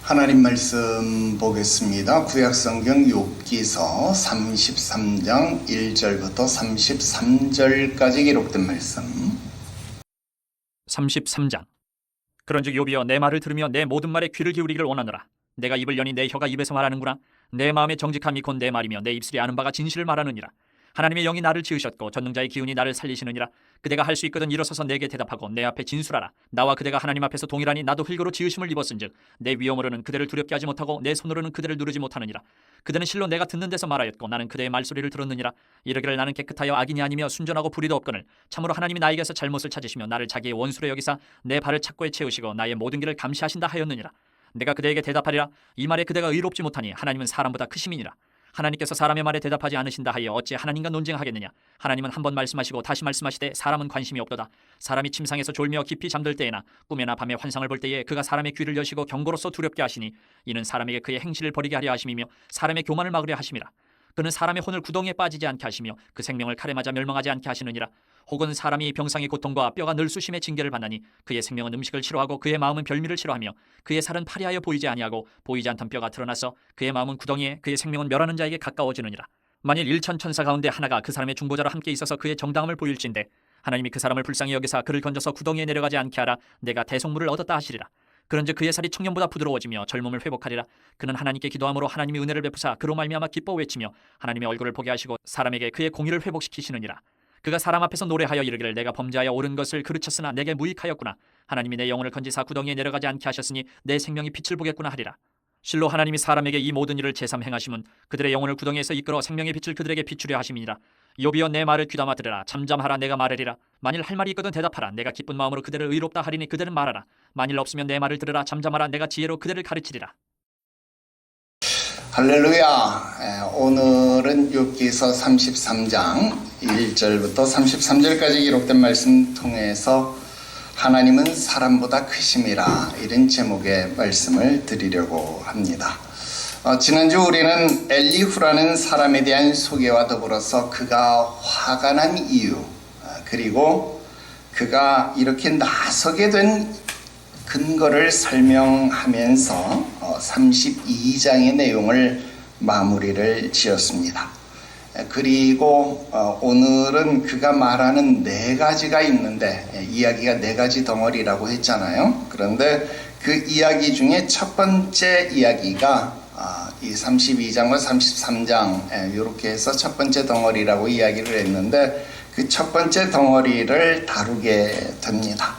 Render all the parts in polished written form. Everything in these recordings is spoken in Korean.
하나님 말씀 보겠습니다. 구약성경 욥기서 33장 1절부터 33절까지 기록된 말씀. 33장. 그런즉 욥이여, 내 말을 들으며 내 모든 말에 귀를 기울이기를 원하노라. 내가 입을 여니 내 혀가 입에서 말하는구나. 내 마음의 정직함이 곧 내 말이며 내 입술이 아는 바가 진실을 말하느니라. 하나님의 영이 나를 지으셨고 전능자의 기운이 나를 살리시느니라. 그대가 할 수 있거든 일어서서 내게 대답하고 내 앞에 진술하라. 나와 그대가 하나님 앞에서 동일하니 나도 흙으로 지으심을 입었은즉 내 위엄으로는 그대를 두렵게 하지 못하고 내 손으로는 그대를 누르지 못하느니라. 그대는 실로 내가 듣는 데서 말하였고 나는 그대의 말소리를 들었느니라. 이르기를 나는 깨끗하여 악인이 아니며 순전하고 불의도 없거늘 참으로 하나님이 나에게서 잘못을 찾으시며 나를 자기의 원수로 여기사 내 발을 착고에 채우시고 나의 모든 길을 감시하신다 하였느니라. 내가 그대에게 대답하리라. 이 말에 그대가 의롭지 못하니 하나님은 사람보다 크심이니라. 하나님께서 사람의 말에 대답하지 않으신다 하여 어찌 하나님과 논쟁하겠느냐. 하나님은 한 번 말씀하시고 다시 말씀하시되 사람은 관심이 없도다. 사람이 침상에서 졸며 깊이 잠들 때에나 꿈에나 밤에 환상을 볼 때에 그가 사람의 귀를 여시고 경고로서 두렵게 하시니 이는 사람에게 그의 행실을 버리게 하려 하심이며 사람의 교만을 막으려 하심이라. 그는 사람의 혼을 구덩이에 빠지지 않게 하시며 그 생명을 칼에 맞아 멸망하지 않게 하시느니라. 혹은 사람이 병상의 고통과 뼈가 늘 쑤심의 징계를 받나니 그의 생명은 음식을 싫어하고 그의 마음은 별미를 싫어하며 그의 살은 파리하여 보이지 아니하고 보이지 않던 뼈가 드러나서 그의 마음은 구덩이에 그의 생명은 멸하는 자에게 가까워지느니라. 만일 일천 천사 가운데 하나가 그 사람의 중보자로 함께 있어서 그의 정당함을 보일진대 하나님이 그 사람을 불쌍히 여기사 그를 건져서 구덩이에 내려가지 않게 하라. 내가 대속물을 얻었다 하시리라. 그런즉 그의 살이 청년보다 부드러워지며 젊음을 회복하리라. 그는 하나님께 기도함으로 하나님이 은혜를 베푸사 그로 말미암아 기뻐 외치며 하나님의 얼굴을 보게 하시고 사람에게 그의 공의를 회복시키시느니라. 그가 사람 앞에서 노래하여 이르기를 내가 범죄하여 옳은 것을 그르쳤으나 내게 무익하였구나. 하나님이 내 영혼을 건지사 구덩이에 내려가지 않게 하셨으니 내 생명이 빛을 보겠구나 하리라. 실로 하나님이 사람에게 이 모든 일을 제삼 행하심은 그들의 영혼을 구덩이에서 이끌어 생명의 빛을 그들에게 비추려 하심이니라. 욥이여, 내 말을 귀담아 들으라. 잠잠하라. 내가 말하리라. 만일 할 말이 있거든 대답하라. 내가 기쁜 마음으로 그대를 의롭다 하리니 그대는 말하라. 만일 없으면 내 말을 들으라. 잠잠하라. 내가 지혜로 그대를 가르치리라. 할렐루야. 오늘은 욥기서 33장 1절부터 33절까지 기록된 말씀 통해서 하나님은 사람보다 크심이라, 이런 제목의 말씀을 드리려고 합니다. 지난주 우리는 엘리후라는 사람에 대한 소개와 더불어서 그가 화가 난 이유, 그리고 그가 이렇게 나서게 된 근거를 설명하면서 32장의 내용을 마무리를 지었습니다. 그리고 오늘은 그가 말하는 네 가지가 있는데, 이야기가 네 가지 덩어리라고 했잖아요. 그런데 그 이야기 중에 첫 번째 이야기가 이 32장과 33장 이렇게 해서 첫 번째 덩어리라고 이야기를 했는데, 그 첫 번째 덩어리를 다루게 됩니다.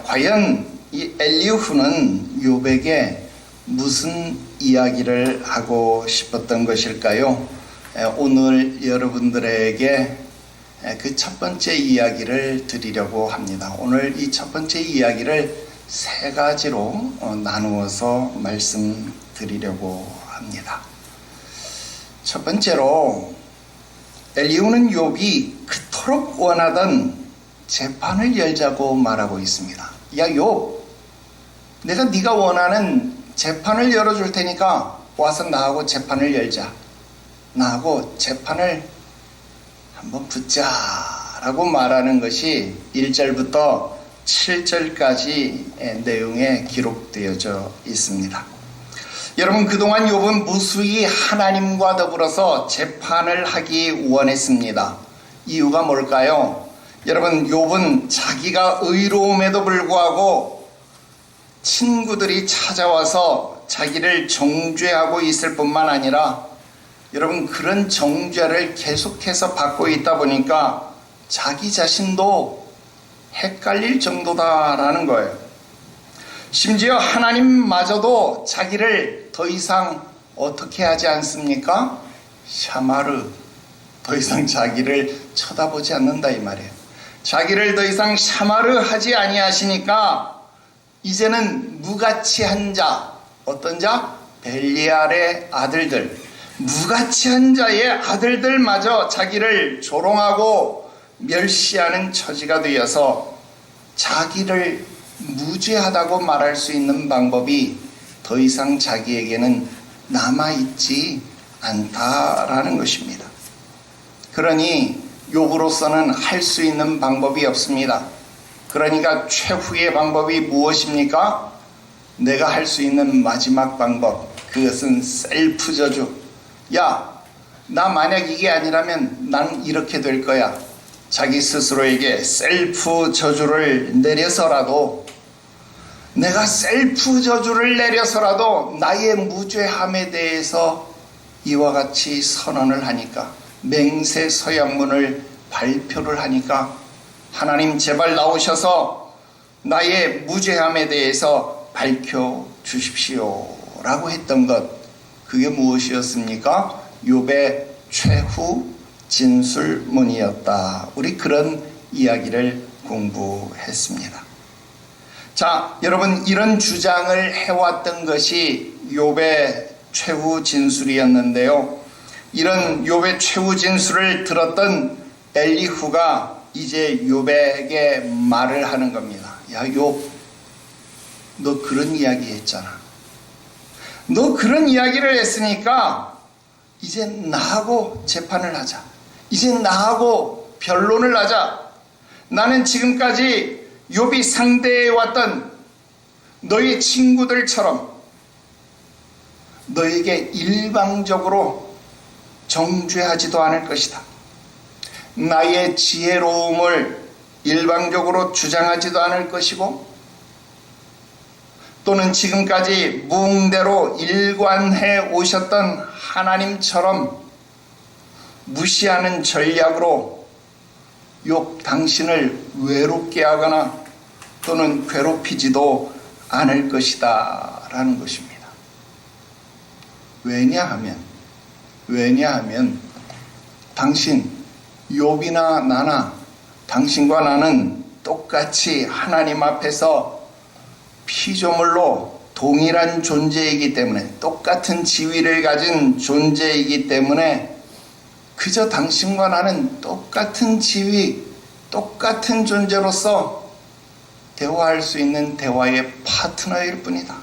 과연 이 엘리후는 욥에게 무슨 이야기를 하고 싶었던 것일까요? 오늘 여러분들에게 그 첫 번째 이야기를 드리려고 합니다. 오늘 이 첫 번째 이야기를 세 가지로 나누어서 말씀드리려고 합니다. 첫 번째로, 엘리후는 욥이 그토록 원하던 재판을 열자고 말하고 있습니다. 야 욥, 내가 네가 원하는 재판을 열어줄 테니까 와서 나하고 재판을 열자. 나하고 재판을 한번 붙자 라고 말하는 것이 1절부터 7절까지 내용에 기록되어져 있습니다. 여러분, 그동안 욥은 무수히 하나님과 더불어서 재판을 하기 원했습니다. 이유가 뭘까요? 여러분, 욥은 자기가 의로움에도 불구하고 친구들이 찾아와서 자기를 정죄하고 있을 뿐만 아니라, 여러분, 그런 정죄를 계속해서 받고 있다 보니까 자기 자신도 헷갈릴 정도다라는 거예요. 심지어 하나님마저도 자기를 더 이상 어떻게 하지 않습니까? 샤마르, 더 이상 자기를 쳐다보지 않는다 이 말이에요. 자기를 더 이상 샤마르 하지 아니하시니까 이제는 무가치한 자, 어떤 자? 벨리알의 아들들, 무가치한 자의 아들들마저 자기를 조롱하고 멸시하는 처지가 되어서 자기를 무죄하다고 말할 수 있는 방법이 더 이상 자기에게는 남아있지 않다라는 것입니다. 그러니 욥으로서는 할 수 있는 방법이 없습니다. 그러니까 최후의 방법이 무엇입니까? 내가 할 수 있는 마지막 방법, 그것은 셀프 저주. 야, 나 만약 이게 아니라면 난 이렇게 될 거야. 자기 스스로에게 셀프 저주를 내려서라도, 내가 셀프 저주를 내려서라도 나의 무죄함에 대해서 이와 같이 선언을 하니까, 맹세서약문을 발표를 하니까, 하나님 제발 나오셔서 나의 무죄함에 대해서 밝혀주십시오 라고 했던 것, 그게 무엇이었습니까? 욥의 최후 진술문이었다. 우리 그런 이야기를 공부했습니다. 자, 여러분, 이런 주장을 해왔던 것이 욥의 최후 진술이었는데요. 이런 욥의 최후 진술을 들었던 엘리후가 이제 욥에게 말을 하는 겁니다. 야, 욥, 너 그런 이야기 했잖아. 너 그런 이야기를 했으니까 이제 나하고 재판을 하자. 이제 나하고 변론을 하자. 나는 지금까지 욥이 상대해왔던 너희 친구들처럼 너에게 일방적으로 정죄하지도 않을 것이다. 나의 지혜로움을 일방적으로 주장하지도 않을 것이고, 또는 지금까지 무응대로 일관해 오셨던 하나님처럼 무시하는 전략으로 욥 당신을 외롭게 하거나 또는 괴롭히지도 않을 것이다 라는 것입니다. 왜냐하면 당신, 욥이나 나나, 당신과 나는 똑같이 하나님 앞에서 피조물로 동일한 존재이기 때문에, 똑같은 지위를 가진 존재이기 때문에 그저 당신과 나는 똑같은 지위, 똑같은 존재로서 대화할 수 있는 대화의 파트너일 뿐이다.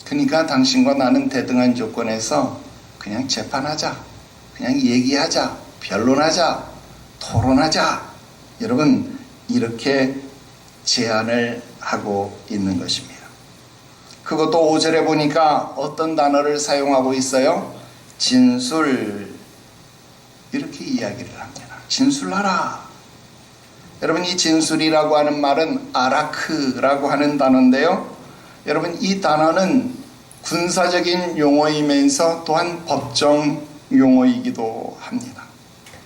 그러니까 당신과 나는 대등한 조건에서 그냥 재판하자, 그냥 얘기하자, 변론하자, 토론하자. 여러분, 이렇게 제안을 하고 있는 것입니다. 그것도 5절에 보니까 어떤 단어를 사용하고 있어요? 진술. 이렇게 이야기를 합니다. 진술하라. 여러분, 이 진술이라고 하는 말은 아라크라고 하는 단어인데요. 여러분, 이 단어는 군사적인 용어이면서 또한 법정 용어이기도 합니다.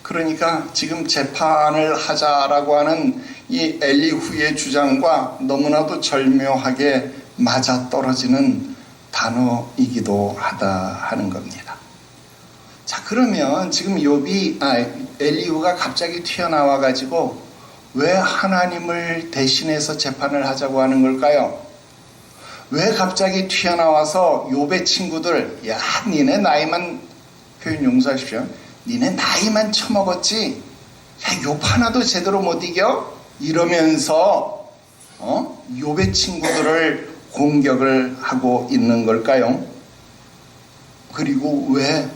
그러니까 지금 재판을 하자라고 하는 이 엘리후의 주장과 너무나도 절묘하게 맞아떨어지는 단어이기도 하다 하는 겁니다. 자, 그러면 지금 엘리후가 갑자기 튀어나와 가지고 왜 하나님을 대신해서 재판을 하자고 하는 걸까요? 왜 갑자기 튀어나와서 욥의 친구들, 야, 니네 나이만, 표현 용서하십시오, 니네 나이만 처먹었지, 야, 욥 하나도 제대로 못 이겨? 이러면서 욥의 친구들을 공격을 하고 있는 걸까요? 그리고 왜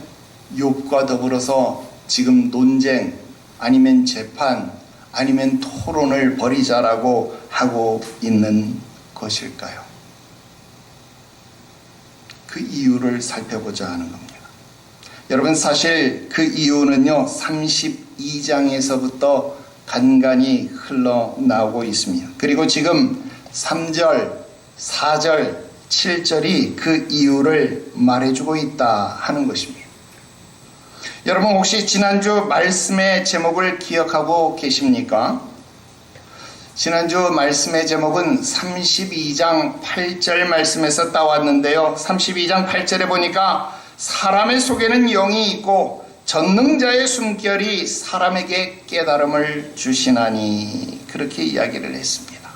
욥과 더불어서 지금 논쟁, 아니면 재판, 아니면 토론을 벌이자라고 하고 있는 것일까요? 그 이유를 살펴보자 하는 겁니다. 여러분, 사실 그 이유는요, 32장에서부터 간간히 흘러나오고 있습니다. 그리고 지금 3절, 4절, 7절이 그 이유를 말해주고 있다 하는 것입니다. 여러분, 혹시 지난주 말씀의 제목을 기억하고 계십니까? 지난주 말씀의 제목은 32장 8절 말씀에서 따왔는데요. 32장 8절에 보니까 사람의 속에는 영이 있고 전능자의 숨결이 사람에게 깨달음을 주시나니, 그렇게 이야기를 했습니다.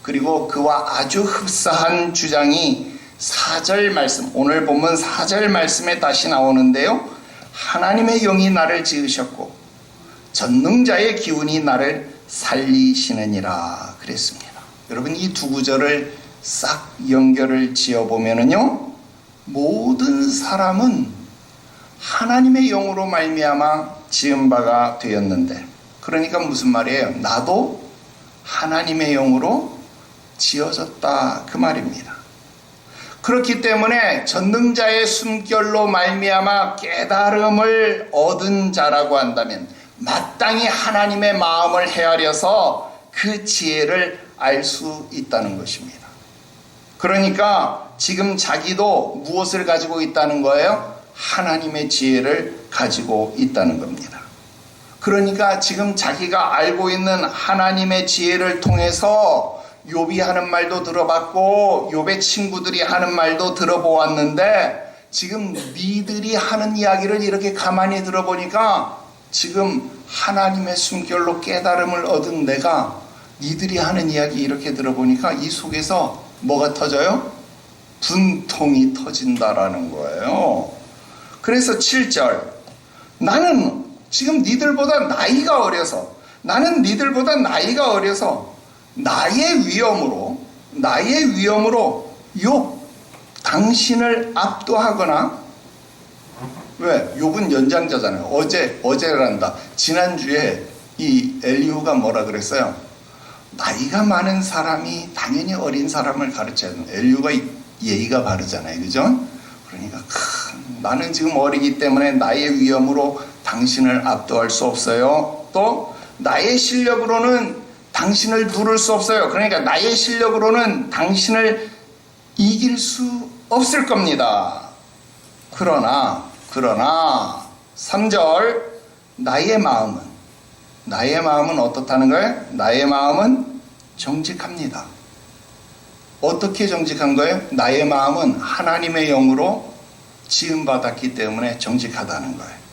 그리고 그와 아주 흡사한 주장이 4절 말씀, 오늘 본문 4절 말씀에 다시 나오는데요. 하나님의 영이 나를 지으셨고 전능자의 기운이 나를 살리시느니라 그랬습니다. 여러분, 이 두 구절을 싹 연결을 지어보면요, 모든 사람은 하나님의 영으로 말미암아 지은 바가 되었는데, 그러니까 무슨 말이에요? 나도 하나님의 영으로 지어졌다, 그 말입니다. 그렇기 때문에 전능자의 숨결로 말미암아 깨달음을 얻은 자라고 한다면 마땅히 하나님의 마음을 헤아려서 그 지혜를 알 수 있다는 것입니다. 그러니까 지금 자기도 무엇을 가지고 있다는 거예요? 하나님의 지혜를 가지고 있다는 겁니다. 그러니까 지금 자기가 알고 있는 하나님의 지혜를 통해서 욥이 하는 말도 들어봤고 욥의 친구들이 하는 말도 들어보았는데, 지금 니들이 하는 이야기를 이렇게 가만히 들어보니까 지금 하나님의 숨결로 깨달음을 얻은 내가 니들이 하는 이야기 이렇게 들어보니까 이 속에서 뭐가 터져요? 분통이 터진다라는 거예요. 그래서 7절, 나는 지금 니들보다 나이가 어려서, 나는 니들보다 나이가 어려서 나의 위엄으로 욥 당신을 압도하거나, 왜? 욥은 연장자잖아요. 어제란다. 지난주에 이 엘리후가 뭐라 그랬어요? 나이가 많은 사람이 당연히 어린 사람을 가르쳐야 돼요. 엘리후가 예의가 바르잖아요. 그죠? 그러니까 나는 지금 어리기 때문에 나의 위엄으로 당신을 압도할 수 없어요. 또 나의 실력으로는 당신을 누를 수 없어요. 그러니까 나의 실력으로는 당신을 이길 수 없을 겁니다. 그러나 3절, 나의 마음은 어떻다는 거예요? 나의 마음은 정직합니다. 어떻게 정직한 거예요? 나의 마음은 하나님의 영으로 지음받았기 때문에 정직하다는 거예요.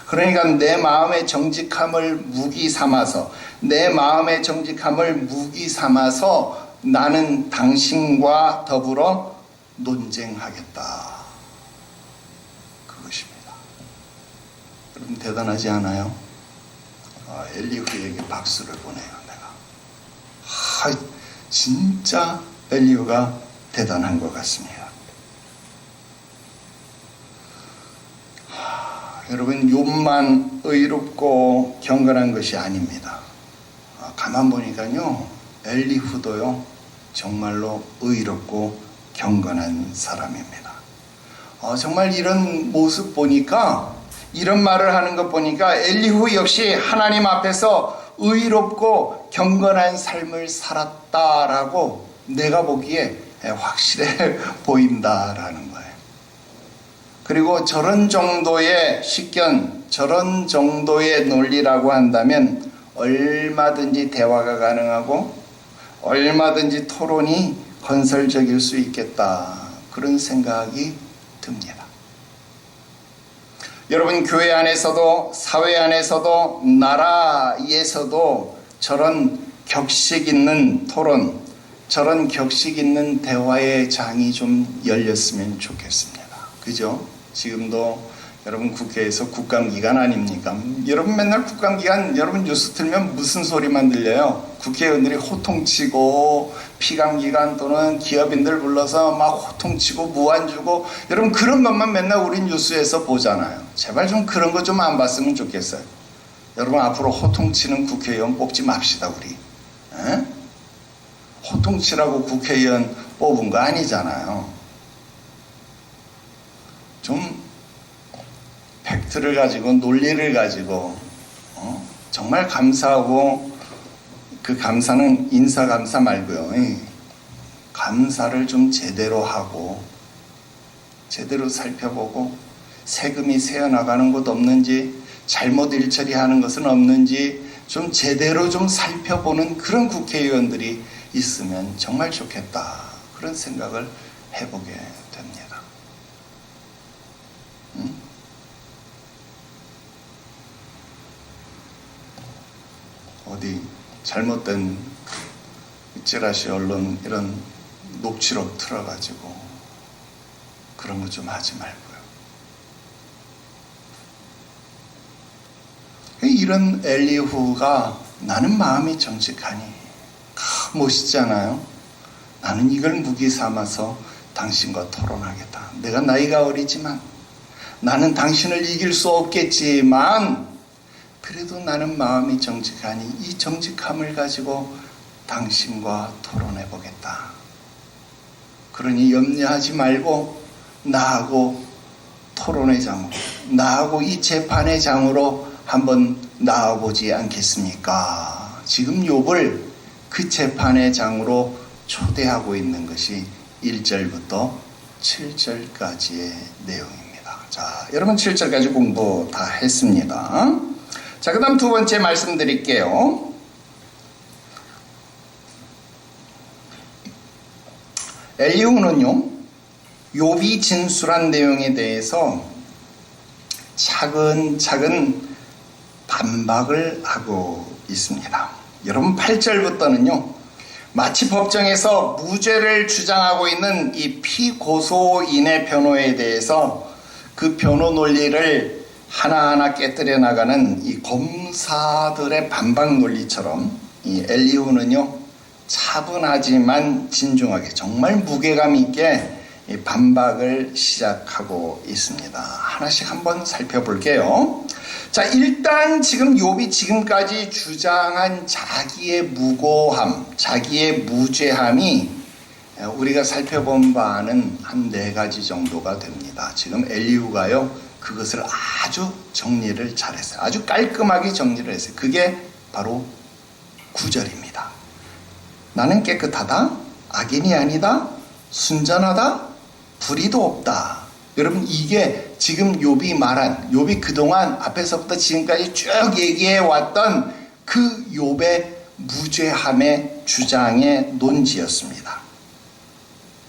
그러니까 내 마음의 정직함을 무기 삼아서 나는 당신과 더불어 논쟁하겠다, 그것입니다. 여러분 대단하지 않아요? 엘리후에게 박수를 보내요. 내가 진짜 엘리후가 대단한 것 같습니다. 여러분 욥만 의롭고 경건한 것이 아닙니다. 가만 보니까요, 엘리후도요 정말로 의롭고 경건한 사람입니다. 정말 이런 모습 보니까, 이런 말을 하는 것 보니까 엘리후 역시 하나님 앞에서 의롭고 경건한 삶을 살았다라고 내가 보기에 확실해 보인다라는 거예요. 그리고 저런 정도의 식견, 저런 정도의 논리라고 한다면 얼마든지 대화가 가능하고 얼마든지 토론이 건설적일 수 있겠다, 그런 생각이 듭니다. 여러분 교회 안에서도 사회 안에서도 나라에서도 저런 격식 있는 토론, 저런 격식 있는 대화의 장이 좀 열렸으면 좋겠습니다. 그죠? 지금도 여러분 국회에서 국감기간 아닙니까? 여러분 맨날 국감기간 여러분 뉴스 틀면 무슨 소리만 들려요? 국회의원들이 호통치고 피감기간 또는 기업인들 불러서 막 호통치고 무안 주고, 여러분 그런 것만 맨날 우리 뉴스에서 보잖아요. 제발 좀 그런 거 좀 안 봤으면 좋겠어요. 여러분 앞으로 호통치는 국회의원 뽑지 맙시다 우리. 에? 호통치라고 국회의원 뽑은 거 아니잖아요. 좀 팩트를 가지고 논리를 가지고 정말 감사하고, 그 감사는 인사감사 말고요, 감사를 좀 제대로 하고 제대로 살펴보고 세금이 새어나가는 곳 없는지, 잘못 일처리하는 것은 없는지 좀 제대로 좀 살펴보는 그런 국회의원들이 있으면 정말 좋겠다, 그런 생각을 해보게 됩니다. 어디 잘못된 찌라시 언론 이런 녹취록 틀어가지고 그런 거 좀 하지 말고요. 이런 엘리후가 나는 마음이 정직하니, 멋있잖아요. 나는 이걸 무기 삼아서 당신과 토론하겠다. 내가 나이가 어리지만, 나는 당신을 이길 수 없겠지만 그래도 나는 마음이 정직하니 이 정직함을 가지고 당신과 토론해 보겠다. 그러니 염려하지 말고 나하고 토론의 장으로, 나하고 이 재판의 장으로 한번 나와보지 않겠습니까? 지금 욥을 그 재판의 장으로 초대하고 있는 것이 1절부터 7절까지의 내용입니다. 자, 여러분 7절까지 공부 다 했습니다. 자, 그 다음 두 번째 말씀드릴게요. 엘리후는요, 욥이 진술한 내용에 대해서 차근차근 반박을 하고 있습니다. 여러분 8절부터는요, 마치 법정에서 무죄를 주장하고 있는 이 피고소인의 변호에 대해서 그 변호 논리를 하나하나 깨뜨려 나가는 이 검사들의 반박 논리처럼 이 엘리후는요, 차분하지만 진중하게 정말 무게감 있게 이 반박을 시작하고 있습니다. 하나씩 한번 살펴볼게요. 자, 일단 지금 욥이 지금까지 주장한 자기의 무고함, 자기의 무죄함이 우리가 살펴본 바는 한 4가지 정도가 됩니다. 지금 엘리후가요, 그것을 아주 정리를 잘했어요. 아주 깔끔하게 정리를 했어요. 그게 바로 9절입니다. 나는 깨끗하다, 악인이 아니다, 순전하다, 불의도 없다. 여러분, 이게 지금 욥이 말한, 욥이 그동안 앞에서부터 지금까지 쭉 얘기해 왔던 그 욥의 무죄함의 주장의 논지였습니다.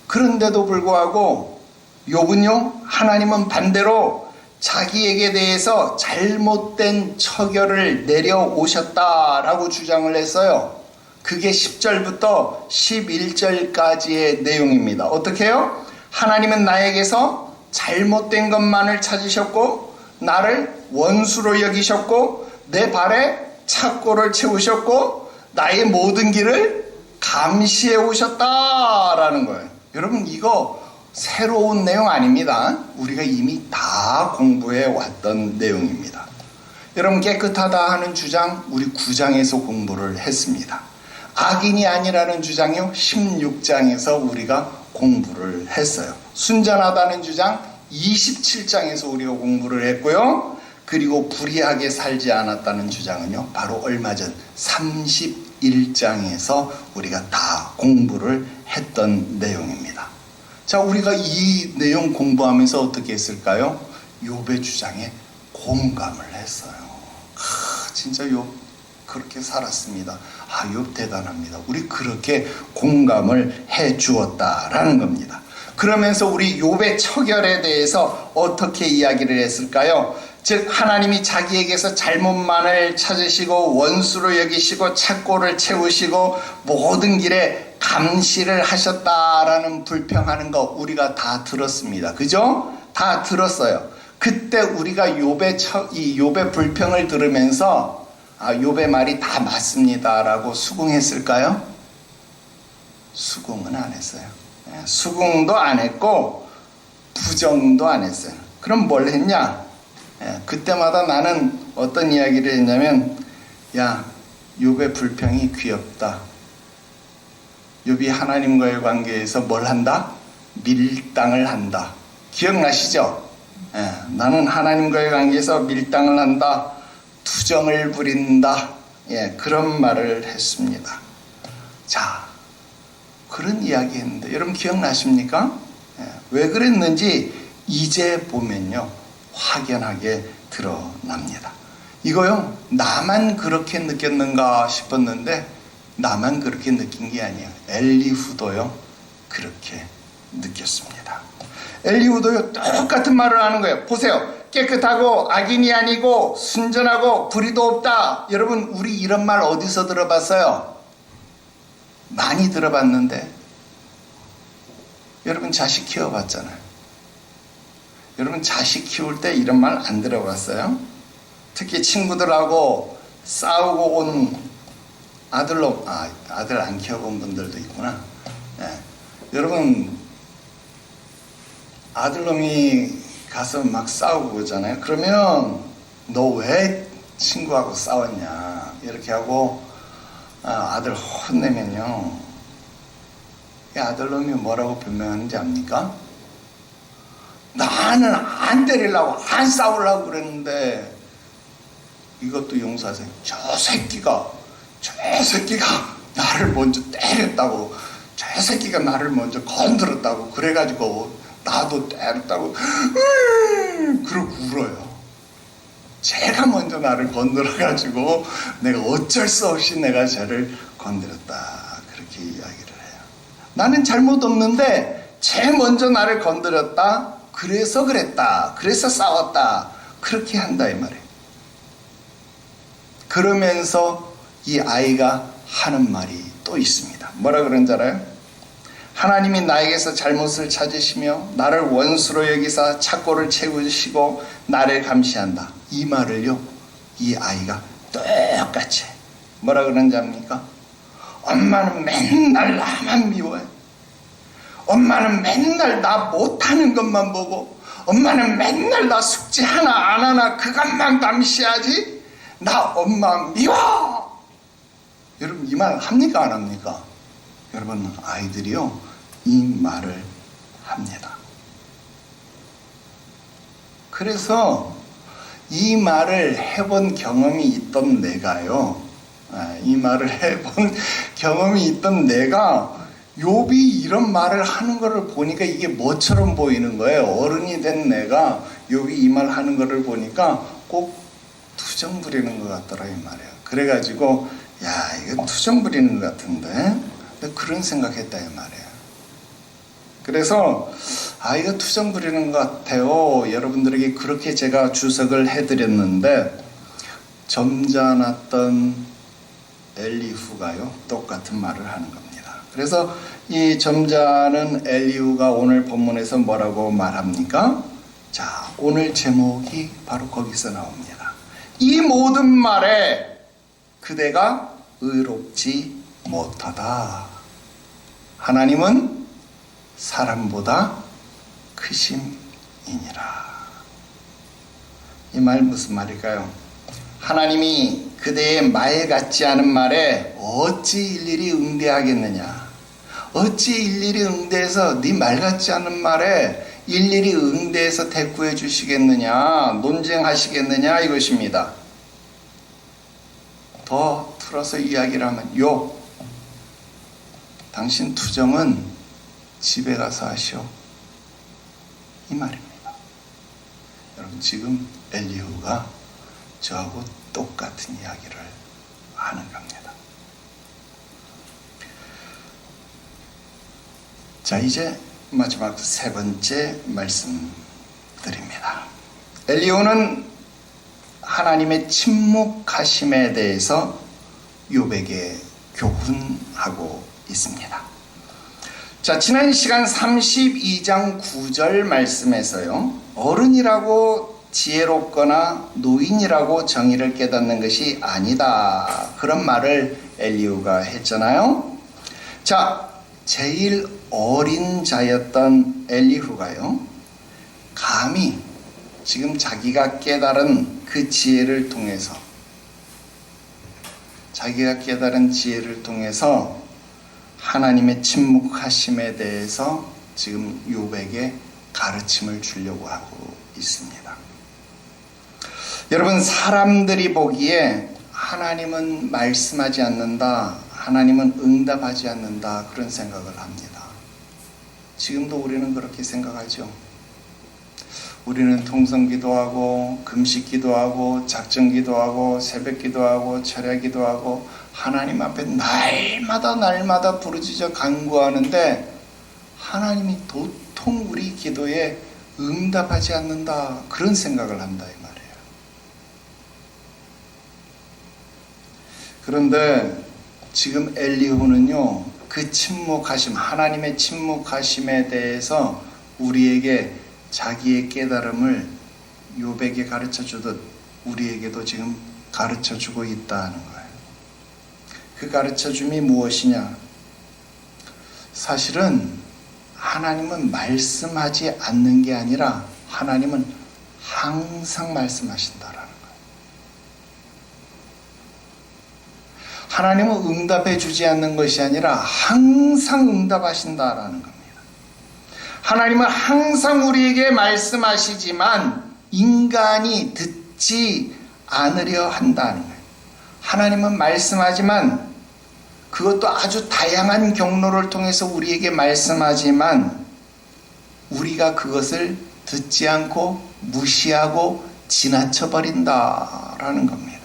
그런데도 불구하고 욥은요, 하나님은 반대로 자기에게 대해서 잘못된 처결을 내려오셨다라고 주장을 했어요. 그게 10절부터 11절까지의 내용입니다. 어떻게 해요? 하나님은 나에게서 잘못된 것만을 찾으셨고 나를 원수로 여기셨고 내 발에 착고를 채우셨고 나의 모든 길을 감시해 오셨다라는 거예요. 여러분, 이거 새로운 내용 아닙니다. 우리가 이미 다 공부해 왔던 내용입니다. 여러분, 깨끗하다 하는 주장 우리 9장에서 공부를 했습니다. 악인이 아니라는 주장이요, 16장에서 우리가 공부를 했어요. 순전하다는 주장 27장에서 우리가 공부를 했고요. 그리고 불의하게 살지 않았다는 주장은요, 바로 얼마 전 31장에서 우리가 다 공부를 했던 내용입니다. 자, 우리가 이 내용 공부하면서 어떻게 했을까요? 욥의 주장에 공감을 했어요. 진짜 욥 그렇게 살았습니다. 욥 대단합니다. 우리 그렇게 공감을 해 주었다라는 겁니다. 그러면서 우리 욥의 처결에 대해서 어떻게 이야기를 했을까요? 즉, 하나님이 자기에게서 잘못만을 찾으시고 원수로 여기시고 착고를 채우시고 모든 길에 감시를 하셨다라는 불평하는 거 우리가 다 들었습니다. 그죠? 다 들었어요. 그때 우리가 욥의 불평을 들으면서 욥의 말이 다 맞습니다라고 수긍했을까요? 수긍은 안 했어요. 수긍도 안 했고 부정도 안 했어요. 그럼 뭘 했냐? 그때마다 나는 어떤 이야기를 했냐면, 야, 욥의 불평이 귀엽다. 욥이 하나님과의 관계에서 뭘 한다? 밀당을 한다. 기억나시죠? 나는 하나님과의 관계에서 밀당을 한다. 투정을 부린다. 그런 말을 했습니다. 자, 그런 이야기 했는데 여러분 기억나십니까? 왜 그랬는지 이제 보면요, 확연하게 드러납니다. 이거요, 나만 그렇게 느꼈는가 싶었는데 나만 그렇게 느낀 게 아니에요. 엘리후도요, 그렇게 느꼈습니다. 엘리후도요, 똑같은 말을 하는 거예요. 보세요. 깨끗하고 악인이 아니고 순전하고 불의도 없다. 여러분, 우리 이런 말 어디서 들어봤어요? 많이 들어봤는데 여러분 자식 키워봤잖아요. 여러분 자식 키울 때 이런 말 안 들어봤어요? 특히 친구들하고 싸우고 온 아들로, 아들 안 키워본 분들도 있구나. 여러분, 아들놈이 가서 막 싸우고 그러잖아요. 그러면 너 왜 친구하고 싸웠냐 이렇게 하고 아들 혼내면요, 이 아들놈이 뭐라고 변명하는지 압니까? 나는 안 때리려고 안 싸우려고 그랬는데, 이것도 용서하세요. 저 새끼가 나를 먼저 때렸다고, 저 새끼가 나를 먼저 건드렸다고, 그래가지고 나도 때렸다고 그러고 울어요. 제가 먼저 나를 건드려가지고 내가 어쩔 수 없이 내가 쟤를 건드렸다, 그렇게 이야기를 해요. 나는 잘못 없는데 쟤 먼저 나를 건드렸다, 그래서 그랬다, 그래서 싸웠다, 그렇게 한다 이 말이에요. 그러면서 이 아이가 하는 말이 또 있습니다. 뭐라 그런지 알아요? 하나님이 나에게서 잘못을 찾으시며 나를 원수로 여기사 착고를 채우시고 나를 감시한다. 이 말을요, 이 아이가 똑같이 뭐라 그런지 압니까? 엄마는 맨날 나만 미워해. 엄마는 맨날 나 못하는 것만 보고, 엄마는 맨날 나 숙제 하나 안 하나 그것만 감시하지. 나 엄마 미워. 여러분 이 말 합니까 안 합니까? 여러분 아이들이요 이 말을 합니다. 그래서 이 말을 해본 경험이 있던 내가요, 이 말을 해본 경험이 있던 내가 욥이 이런 말을 하는 것을 보니까 이게 뭐처럼 보이는 거예요. 어른이 된 내가 욥이 이 말 하는 것을 보니까 꼭 투정 부리는 것 같더라 이 말이에요. 그래가지고 야, 이거 투정 부리는 것 같은데, 그런 생각했다 이 말이에요. 그래서 이거 투정 부리는 것 같아요. 여러분들에게 그렇게 제가 주석을 해드렸는데, 점잖았던 엘리후가요 똑같은 말을 하는 겁니다. 그래서 이 점잖은 엘리후가 오늘 본문에서 뭐라고 말합니까? 자, 오늘 제목이 바로 거기서 나옵니다. 이 모든 말에 그대가 의롭지 못하다. 하나님은 사람보다 크심이니라. 이 말 무슨 말일까요? 하나님이 그대의 말 같지 않은 말에 어찌 일일이 응대하겠느냐? 어찌 일일이 응대해서 네 말 같지 않은 말에 일일이 응대해서 대꾸해 주시겠느냐? 논쟁하시겠느냐? 이것입니다. 더 풀어서 이야기를 하면, 욥, 당신 투정은 집에 가서 하시오, 이 말입니다. 여러분 지금 엘리후가 저하고 똑같은 이야기를 하는 겁니다. 자, 이제 마지막 세 번째 말씀 드립니다. 엘리후는 하나님의 침묵하심에 대해서 욥에게 교훈하고 있습니다. 자, 지난 시간 32장 9절 말씀에서요, 어른이라고 지혜롭거나 노인이라고 정의를 깨닫는 것이 아니다, 그런 말을 엘리후가 했잖아요. 자, 제일 어린 자였던 엘리후가요, 감히 지금 자기가 깨달은 그 지혜를 통해서, 자기가 깨달은 지혜를 통해서 하나님의 침묵하심에 대해서 지금 욥에게 가르침을 주려고 하고 있습니다. 여러분, 사람들이 보기에 하나님은 말씀하지 않는다, 하나님은 응답하지 않는다, 그런 생각을 합니다. 지금도 우리는 그렇게 생각하죠. 우리는 통성기도하고 금식기도하고 작정기도하고 새벽기도하고 철야기도하고 하나님 앞에 날마다 부르짖어 간구하는데 하나님이 도통 우리 기도에 응답하지 않는다, 그런 생각을 한다 이 말이에요. 그런데 지금 엘리후는요, 그 침묵하심, 하나님의 침묵하심에 대해서 우리에게 자기의 깨달음을 욥에게 가르쳐 주듯 우리에게도 지금 가르쳐 주고 있다는 거예요. 그 가르쳐 줌이 무엇이냐? 사실은 하나님은 말씀하지 않는 게 아니라 하나님은 항상 말씀하신다라는 거예요. 하나님은 응답해 주지 않는 것이 아니라 항상 응답하신다라는 겁니다. 하나님은 항상 우리에게 말씀하시지만 인간이 듣지 않으려 한다는 거예요. 하나님은 말씀하지만 그것도 아주 다양한 경로를 통해서 우리에게 말씀하지만 우리가 그것을 듣지 않고 무시하고 지나쳐 버린다라는 겁니다.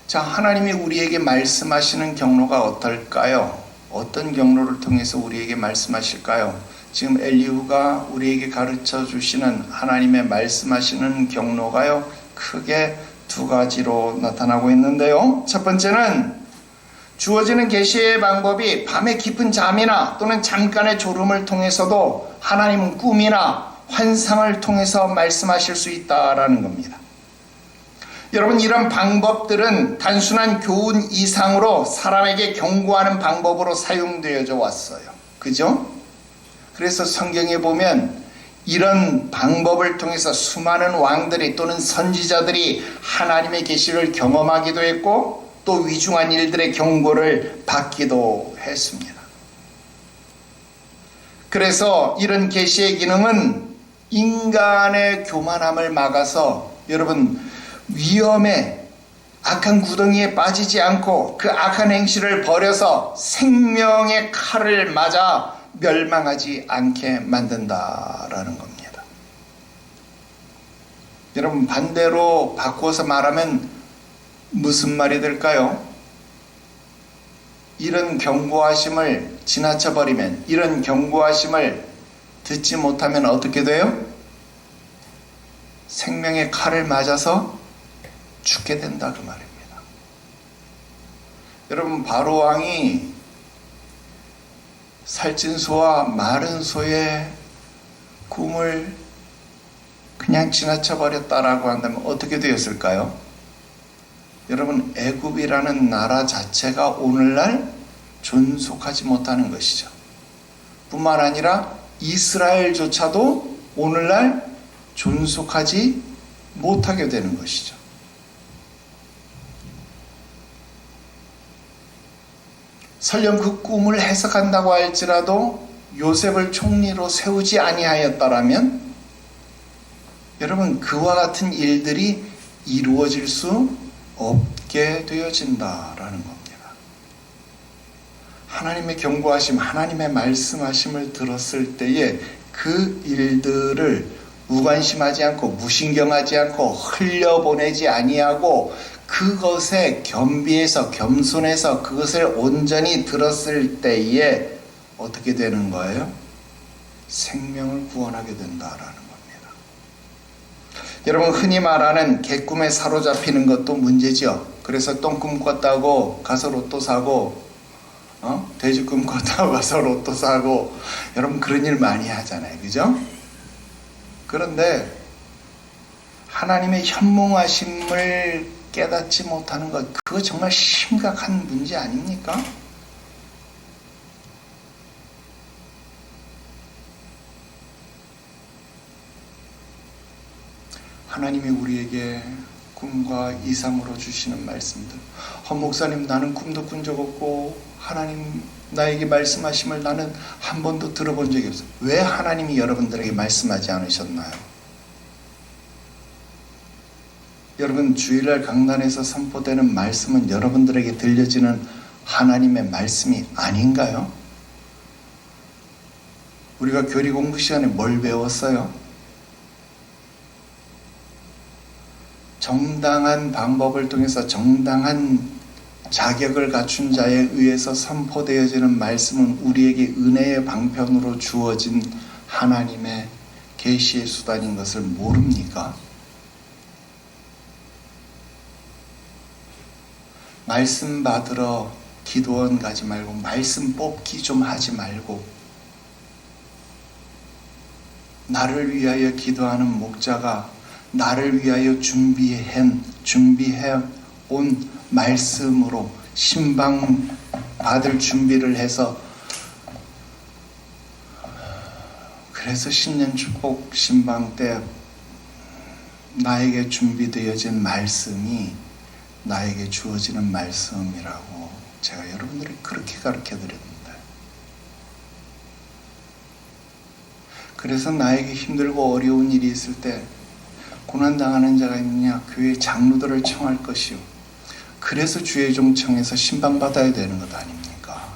자, 하나님이 우리에게 말씀하시는 경로가 어떨까요? 어떤 경로를 통해서 우리에게 말씀하실까요? 지금 엘리후가 우리에게 가르쳐 주시는 하나님의 말씀하시는 경로가요, 크게 두 가지로 나타나고 있는데요. 첫 번째는 주어지는 계시의 방법이 밤의 깊은 잠이나 또는 잠깐의 졸음을 통해서도 하나님은 꿈이나 환상을 통해서 말씀하실 수 있다라는 겁니다. 여러분, 이런 방법들은 단순한 교훈 이상으로 사람에게 경고하는 방법으로 사용되어져 왔어요. 그죠? 그래서 성경에 보면 이런 방법을 통해서 수많은 왕들이 또는 선지자들이 하나님의 계시를 경험하기도 했고 또 위중한 일들의 경고를 받기도 했습니다. 그래서 이런 계시의 기능은 인간의 교만함을 막아서 여러분 위험에 악한 구덩이에 빠지지 않고 그 악한 행실을 버려서 생명의 칼을 맞아 멸망하지 않게 만든다라는 겁니다. 여러분, 반대로 바꾸어서 말하면 무슨 말이 될까요? 이런 경고하심을 지나쳐 버리면, 이런 경고하심을 듣지 못하면 어떻게 돼요? 생명의 칼을 맞아서 죽게 된다, 그 말입니다. 여러분, 바로 왕이 살찐 소와 마른 소의 꿈을 그냥 지나쳐 버렸다라고 한다면 어떻게 되었을까요? 여러분, 애굽이라는 나라 자체가 오늘날 존속하지 못하는 것이죠. 뿐만 아니라 이스라엘조차도 오늘날 존속하지 못하게 되는 것이죠. 설령 그 꿈을 해석한다고 할지라도 요셉을 총리로 세우지 아니하였다라면 여러분, 그와 같은 일들이 이루어질 수 없게 되어진다라는 겁니다. 하나님의 경고하심, 하나님의 말씀하심을 들었을 때에 그 일들을 무관심하지 않고 무신경하지 않고 흘려보내지 아니하고 그것에 겸비해서 겸손해서 그것을 온전히 들었을 때에 어떻게 되는 거예요? 생명을 구원하게 된다라는 겁니다. 여러분, 흔히 말하는 개꿈에 사로잡히는 것도 문제죠. 그래서 똥꿈 꿨다고 가서 로또 사고 돼지꿈 꿨다고 가서 로또 사고 여러분 그런 일 많이 하잖아요. 그죠? 그런데 하나님의 현몽하심을 깨닫지 못하는 것, 그거 정말 심각한 문제 아닙니까? 하나님이 우리에게 꿈과 이상으로 주시는 말씀들, 목사님 나는 꿈도 꾼 적 없고 하나님 나에게 말씀하심을 나는 한 번도 들어본 적이 없어요. 왜 하나님이 여러분들에게 말씀하지 않으셨나요? 여러분, 주일날 강단에서 선포되는 말씀은 여러분들에게 들려지는 하나님의 말씀이 아닌가요? 우리가 교리 공부 시간에 뭘 배웠어요? 정당한 방법을 통해서 정당한 자격을 갖춘 자에 의해서 선포되어지는 말씀은 우리에게 은혜의 방편으로 주어진 하나님의 계시의 수단인 것을 모릅니까? 말씀 받으러 기도원 가지 말고 말씀 뽑기 좀 하지 말고 나를 위하여 기도하는 목자가 나를 위하여 준비해 온 말씀으로 신방 받을 준비를 해서 그래서 신년 축복 신방 때 나에게 준비되어진 말씀이 나에게 주어지는 말씀이라고 제가 여러분들이 그렇게 가르쳐 드렸는데, 그래서 나에게 힘들고 어려운 일이 있을 때 고난당하는 자가 있느냐? 교회 장로들을 청할 것이요. 그래서 주의 종청에서 신방받아야 되는 것 아닙니까?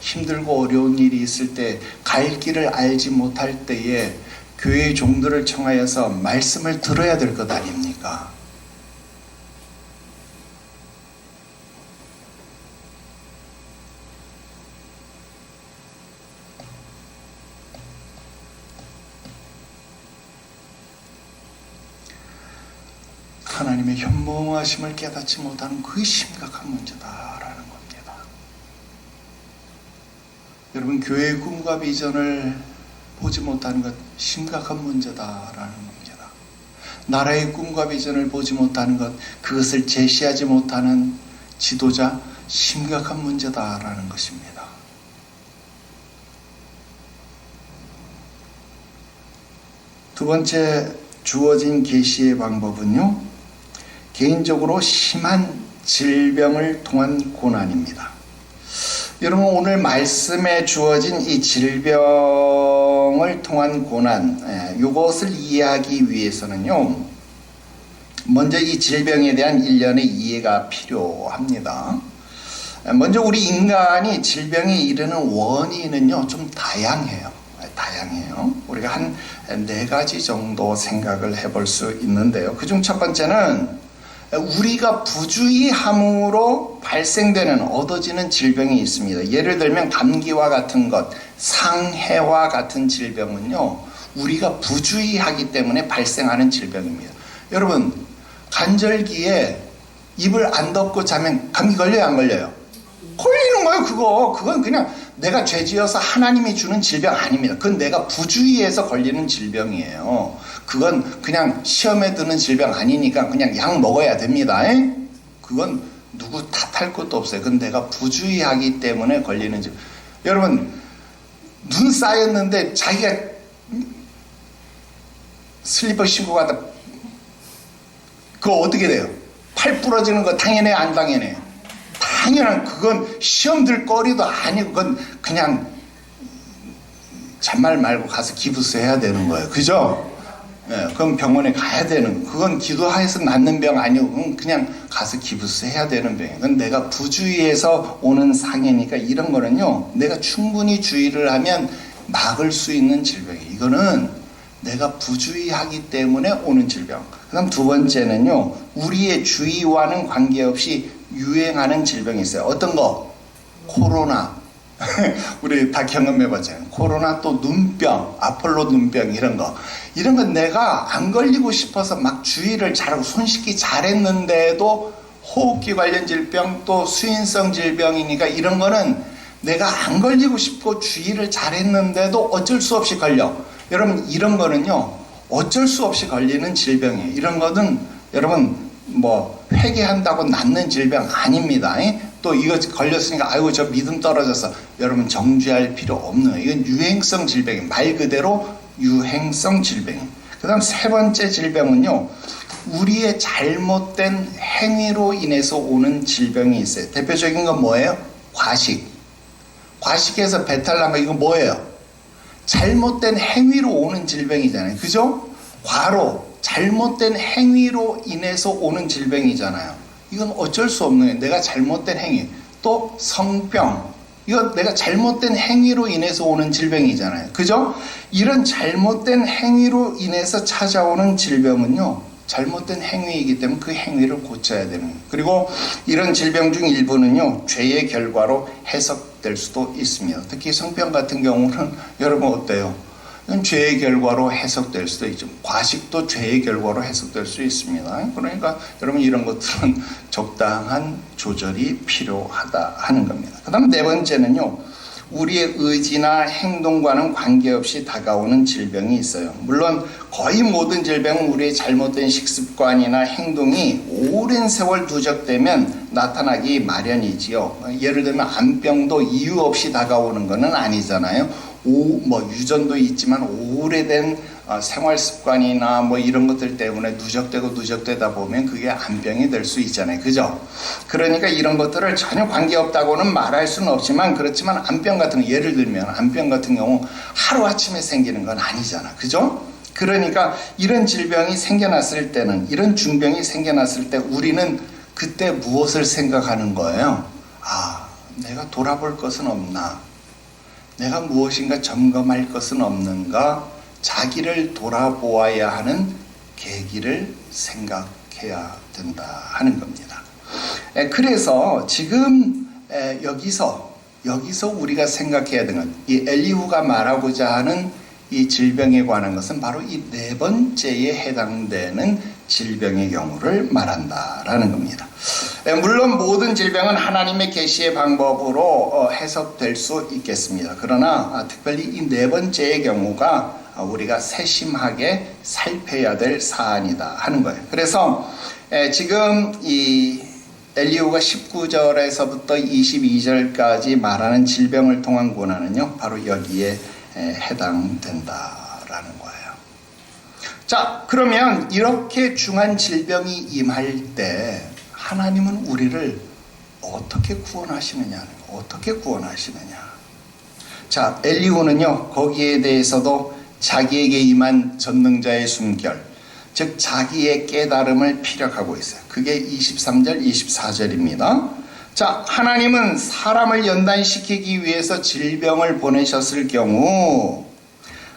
힘들고 어려운 일이 있을 때, 갈 길을 알지 못할 때에 교회의 종들을 청하여서 말씀을 들어야 될 것 아닙니까? 하나님의 현모하심을 깨닫지 못하는 그 심각한 문제다라는 겁니다. 여러분, 교회의 꿈과 비전을 보지 못하는 것 심각한 문제다라는 겁니다. 나라의 꿈과 비전을 보지 못하는 것, 그것을 제시하지 못하는 지도자, 심각한 문제다라는 것입니다. 두 번째 주어진 계시의 방법은요, 개인적으로 심한 질병을 통한 고난입니다. 여러분, 오늘 말씀에 주어진 이 질병을 통한 고난, 이것을 이해하기 위해서는요, 먼저 이 질병에 대한 일련의 이해가 필요합니다. 먼저 우리 인간이 질병에 이르는 원인은요, 좀 다양해요. 우리가 한 4가지 정도 생각을 해볼 수 있는데요. 그중 첫 번째는 우리가 부주의함으로 발생되는, 얻어지는 질병이 있습니다. 예를 들면 감기와 같은 것, 상해와 같은 질병은요, 우리가 부주의하기 때문에 발생하는 질병입니다. 여러분, 간절기에 이불 안 덮고 자면 감기 걸려요, 안 걸려요? 걸리는 거예요. 그건 그냥 내가 죄지어서 하나님이 주는 질병 아닙니다. 그건 내가 부주의해서 걸리는 질병이에요. 그건 그냥 시험에 드는 질병 아니니까 그냥 약 먹어야 됩니다. 그건 누구 탓할 것도 없어요. 그건 내가 부주의하기 때문에 걸리는 질병. 여러분, 눈 쌓였는데 자기가 슬리퍼 신고 가다 그거 어떻게 돼요? 팔 부러지는 거 당연해요, 안 당연해요? 당연한, 그건 시험 들 거리도 아니고 그건 그냥 잔말 말고 가서 기부스 해야 되는 거예요. 그죠? 그럼 병원에 가야 되는, 그건 기도하여서 낫는 병 아니고 그냥 가서 기부스 해야 되는 병이에요. 그건 내가 부주의해서 오는 상해니까, 이런 거는요, 내가 충분히 주의를 하면 막을 수 있는 질병이에요. 이거는 내가 부주의하기 때문에 오는 질병. 그 다음 두 번째는요, 우리의 주의와는 관계없이 유행하는 질병이 있어요. 어떤 거? 코로나. 우리 다 경험해봤잖아요. 코로나, 또 눈병, 아폴로 눈병, 이런 거. 이런 건 내가 안 걸리고 싶어서 막 주의를 잘하고 손 씻기 잘했는데도 호흡기 관련 질병, 또 수인성 질병이니까, 이런 거는 내가 안 걸리고 싶고 주의를 잘했는데도 어쩔 수 없이 걸려. 여러분, 이런 거는요, 어쩔 수 없이 걸리는 질병이에요. 이런 거는 여러분 회개한다고 낫는 질병 아닙니다. 또 이거 걸렸으니까 아이고 저 믿음 떨어졌어. 여러분, 정죄할 필요 없는 거예요. 이건 유행성 질병이에요. 말 그대로 유행성 질병이에요. 그 다음 세 번째 질병은요, 우리의 잘못된 행위로 인해서 오는 질병이 있어요. 대표적인 건 뭐예요? 과식에서 배탈 난 거, 이거 뭐예요? 잘못된 행위로 오는 질병이잖아요. 그죠? 과로, 잘못된 행위로 인해서 오는 질병이잖아요. 이건 어쩔 수 없는 거예요. 내가 잘못된 행위. 또 성병, 이건 내가 잘못된 행위로 인해서 오는 질병이잖아요. 그죠? 이런 잘못된 행위로 인해서 찾아오는 질병은요, 잘못된 행위이기 때문에 그 행위를 고쳐야 되는 거예요. 그리고 이런 질병 중 일부는요, 죄의 결과로 해석될 수도 있습니다. 특히 성병 같은 경우는 여러분 어때요? 이건 죄의 결과로 해석될 수도 있죠. 과식도 죄의 결과로 해석될 수 있습니다. 그러니까 여러분, 이런 것들은 적당한 조절이 필요하다 하는 겁니다. 그 다음 네 번째는요, 우리의 의지나 행동과는 관계없이 다가오는 질병이 있어요. 물론 거의 모든 질병은 우리의 잘못된 식습관이나 행동이 오랜 세월 누적되면 나타나기 마련이지요. 예를 들면 암병도 이유 없이 다가오는 것은 아니잖아요. 유전도 있지만 오래된 생활 습관이나 뭐 이런 것들 때문에 누적되다 보면 그게 암병이 될 수 있잖아요. 그죠? 그러니까 이런 것들을 전혀 관계없다고는 말할 수는 없지만, 그렇지만 암병 같은 거, 예를 들면 암병 같은 경우 하루아침에 생기는 건 아니잖아. 그죠? 그러니까 이런 질병이 생겨났을 때는, 이런 중병이 생겨났을 때 우리는 그때 무엇을 생각하는 거예요? 내가 돌아볼 것은 없나? 내가 무엇인가 점검할 것은 없는가? 자기를 돌아보아야 하는 계기를 생각해야 된다 하는 겁니다. 그래서 지금 여기서 우리가 생각해야 되는 건, 이 엘리후가 말하고자 하는 이 질병에 관한 것은 바로 이 네 번째에 해당되는 질병의 경우를 말한다라는 겁니다. 물론 모든 질병은 하나님의 계시의 방법으로 해석될 수 있겠습니다. 그러나 특별히 이 네 번째의 경우가 우리가 세심하게 살펴야 될 사안이다 하는 거예요. 그래서 지금 이 엘리후가 19절에서부터 22절까지 말하는 질병을 통한 고난은요, 바로 여기에 해당된다라는 거예요. 자, 그러면 이렇게 중한 질병이 임할 때 하나님은 우리를 어떻게 구원하시느냐? 자, 엘리후는요, 거기에 대해서도 자기에게 임한 전능자의 숨결, 즉 자기의 깨달음을 피력하고 있어요. 그게 23절, 24절입니다. 자, 하나님은 사람을 연단시키기 위해서 질병을 보내셨을 경우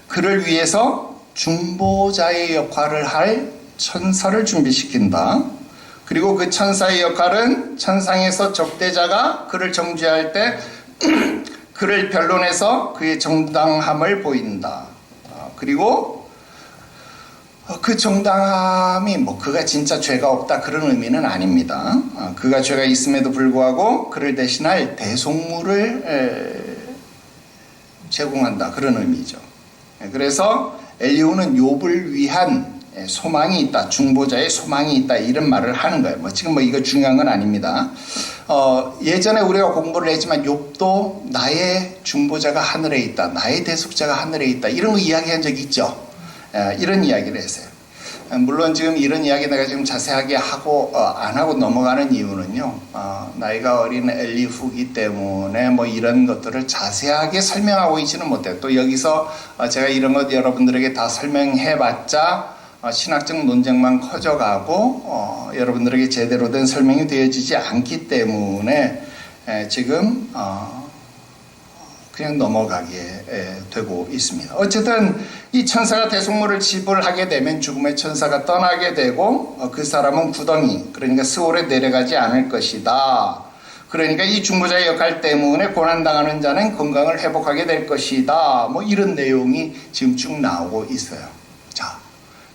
그를 위해서 중보자의 역할을 할 천사를 준비시킨다. 그리고 그 천사의 역할은 천상에서 적대자가 그를 정죄할 때 그를 변론해서 그의 정당함을 보인다. 그리고 그 정당함이 뭐 그가 진짜 죄가 없다 그런 의미는 아닙니다. 그가 죄가 있음에도 불구하고 그를 대신할 대속물을 제공한다 그런 의미죠. 그래서 엘리후는 욥을 위한 소망이 있다, 중보자의 소망이 있다 이런 말을 하는 거예요. 지금 이거 중요한 건 아닙니다. 예전에 우리가 공부를 했지만 욥도 나의 중보자가 하늘에 있다, 나의 대속자가 하늘에 있다 이런 거 이야기한 적 있죠. 이런 이야기를 했어요. 물론 지금 이런 이야기 내가 지금 자세하게 하고 안 하고 넘어가는 이유는요, 나이가 어린 엘리후기 때문에 이런 것들을 자세하게 설명하고 있지는 못해요. 또 여기서 제가 이런 것 여러분들에게 다 설명해봤자 신학적 논쟁만 커져가고 여러분들에게 제대로 된 설명이 되어지지 않기 때문에 지금 그냥 넘어가게 되고 있습니다. 어쨌든 이 천사가 대속물을 지불하게 되면 죽음의 천사가 떠나게 되고 그 사람은 구덩이, 그러니까 스올에 내려가지 않을 것이다. 그러니까 이 중보자의 역할 때문에 고난당하는 자는 건강을 회복하게 될 것이다. 이런 내용이 지금 쭉 나오고 있어요. 자,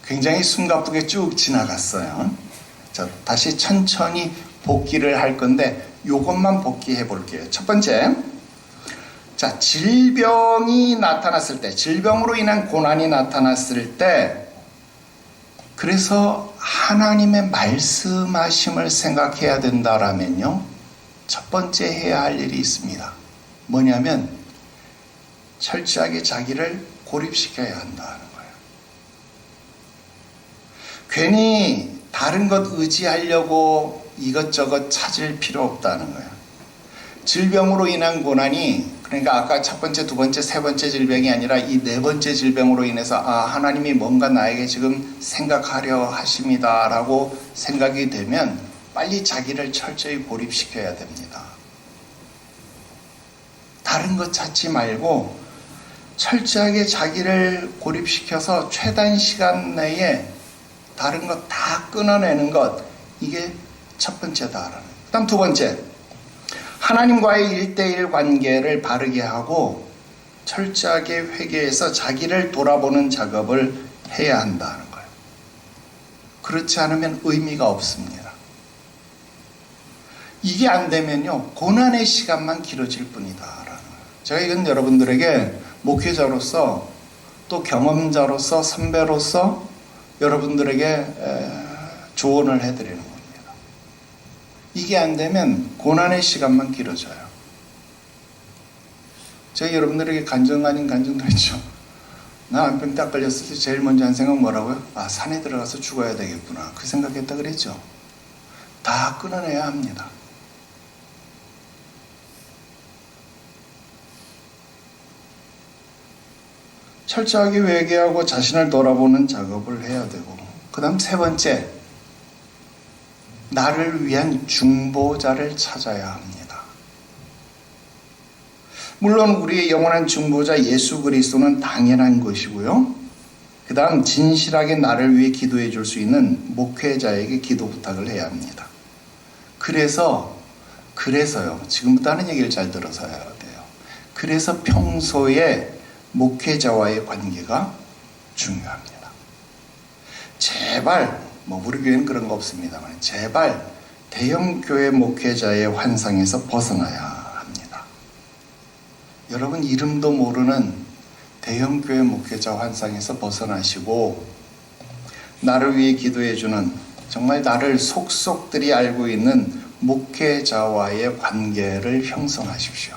굉장히 숨가쁘게 쭉 지나갔어요. 자, 다시 천천히 복기를 할 건데 요것만 복기해 볼게요. 첫 번째, 자, 질병이 나타났을 때, 질병으로 인한 고난이 나타났을 때, 그래서 하나님의 말씀하심을 생각해야 된다라면요, 첫 번째 해야 할 일이 있습니다. 뭐냐면 철저하게 자기를 고립시켜야 한다는 거예요. 괜히 다른 것 의지하려고 이것저것 찾을 필요 없다는 거예요. 질병으로 인한 고난이, 그러니까 아까 첫 번째, 두 번째, 세 번째 질병이 아니라 이 네 번째 질병으로 인해서 하나님이 뭔가 나에게 지금 생각하려 하십니다 라고 생각이 되면 빨리 자기를 철저히 고립시켜야 됩니다. 다른 것 찾지 말고 철저하게 자기를 고립시켜서 최단 시간 내에 다른 것 다 끊어내는 것, 이게 첫 번째다라는 거예요. 그 다음 두 번째, 하나님과의 1대1 관계를 바르게 하고 철저하게 회개해서 자기를 돌아보는 작업을 해야 한다는 거예요. 그렇지 않으면 의미가 없습니다. 이게 안 되면요, 고난의 시간만 길어질 뿐이다라는 거예요. 제가 이건 여러분들에게 목회자로서 또 경험자로서 선배로서 여러분들에게 조언을 해드리는 겁니다. 이게 안 되면 고난의 시간만 길어져요. 제가 여러분들에게 간증 아닌 간증도 했죠. 나 암병 딱 걸렸을 때 제일 먼저 한 생각 뭐라고요? 아, 산에 들어가서 죽어야 되겠구나. 그 생각했다 그랬죠. 다 끊어내야 합니다. 철저하게 회개하고 자신을 돌아보는 작업을 해야 되고, 그 다음 세 번째, 나를 위한 중보자를 찾아야 합니다. 물론 우리의 영원한 중보자 예수 그리스도는 당연한 것이고요. 그 다음 진실하게 나를 위해 기도해 줄 수 있는 목회자에게 기도 부탁을 해야 합니다. 그래서요. 지금부터 하는 얘기를 잘 들어서 해야 돼요. 그래서 평소에 목회자와의 관계가 중요합니다. 제발, 우리 교회는 그런 거 없습니다만, 제발 대형교회 목회자의 환상에서 벗어나야 합니다. 여러분, 이름도 모르는 대형교회 목회자 환상에서 벗어나시고, 나를 위해 기도해주는, 정말 나를 속속들이 알고 있는 목회자와의 관계를 형성하십시오.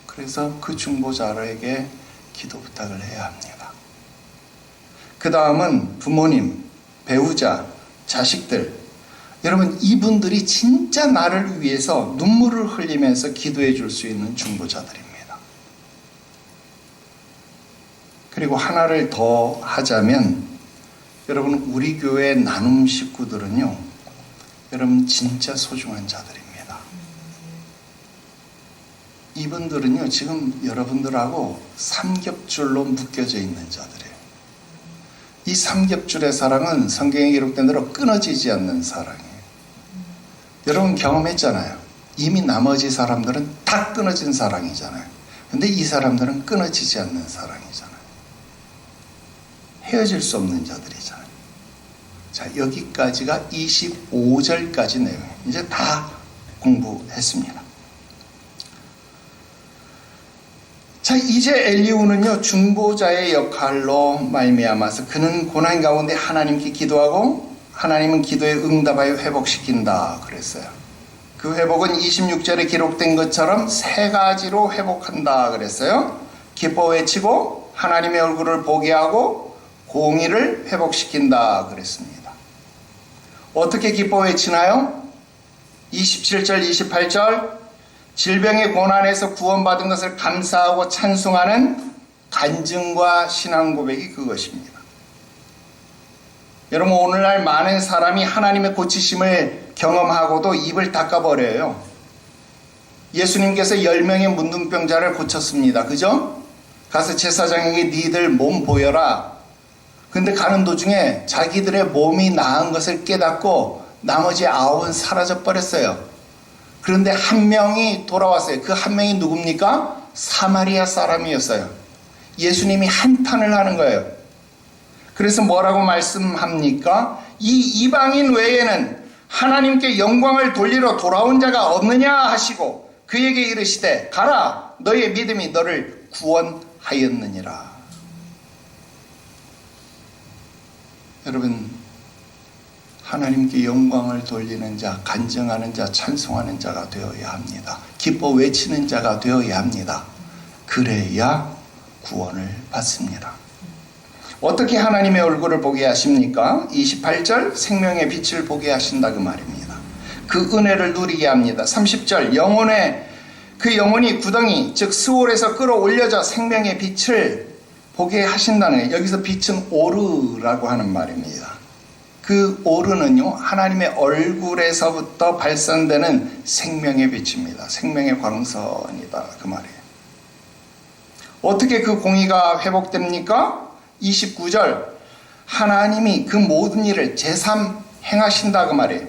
그래서 그 중보자에게 기도 부탁을 해야 합니다. 그 다음은 부모님, 배우자, 자식들. 여러분, 이분들이 진짜 나를 위해서 눈물을 흘리면서 기도해 줄 수 있는 중보자들입니다. 그리고 하나를 더 하자면, 여러분, 우리 교회 나눔 식구들은요, 여러분 진짜 소중한 자들입니다. 이분들은요, 지금 여러분들하고 삼겹줄로 묶여져 있는 자들이에요. 이 삼겹줄의 사랑은 성경에 기록된 대로 끊어지지 않는 사랑이에요. 여러분 경험했잖아요. 이미 나머지 사람들은 다 끊어진 사랑이잖아요. 근데 이 사람들은 끊어지지 않는 사랑이잖아요. 헤어질 수 없는 자들이잖아요. 자, 여기까지가 25절까지 내용이에요. 이제 다 공부했습니다. 자, 이제 엘리후는요, 중보자의 역할로 말미암아서 그는 고난 가운데 하나님께 기도하고 하나님은 기도에 응답하여 회복시킨다 그랬어요. 그 회복은 26절에 기록된 것처럼 세 가지로 회복한다 그랬어요. 기뻐 외치고 하나님의 얼굴을 보게 하고 공의를 회복시킨다 그랬습니다. 어떻게 기뻐 외치나요? 27절, 28절, 질병의 고난에서 구원받은 것을 감사하고 찬송하는 간증과 신앙 고백이 그것입니다. 여러분, 오늘날 많은 사람이 하나님의 고치심을 경험하고도 입을 닦아버려요. 예수님께서 10명의 문둥병자를 고쳤습니다. 그죠? 가서 제사장에게 니들 몸 보여라. 근데 가는 도중에 자기들의 몸이 나은 것을 깨닫고 나머지 9은 사라져버렸어요. 그런데 한 명이 돌아왔어요. 그 한 명이 누굽니까? 사마리아 사람이었어요. 예수님이 한탄을 하는 거예요. 그래서 뭐라고 말씀합니까? 이 이방인 외에는 하나님께 영광을 돌리러 돌아온 자가 없느냐 하시고 그에게 이르시되 가라, 너의 믿음이 너를 구원하였느니라. 여러분, 하나님께 영광을 돌리는 자, 간증하는 자, 찬송하는 자가 되어야 합니다. 기뻐 외치는 자가 되어야 합니다. 그래야 구원을 받습니다. 어떻게 하나님의 얼굴을 보게 하십니까? 28절, 생명의 빛을 보게 하신다 그 말입니다. 그 은혜를 누리게 합니다. 30절, 그 영혼이 구덩이, 즉 스올에서 끌어올려져 생명의 빛을 보게 하신다는 거예요. 여기서 빛은 오르라고 하는 말입니다. 그 오르는요, 하나님의 얼굴에서부터 발산되는 생명의 빛입니다. 생명의 광선이다 그 말이에요. 어떻게 그 공의가 회복됩니까? 29절, 하나님이 그 모든 일을 제3 행하신다 그 말이에요.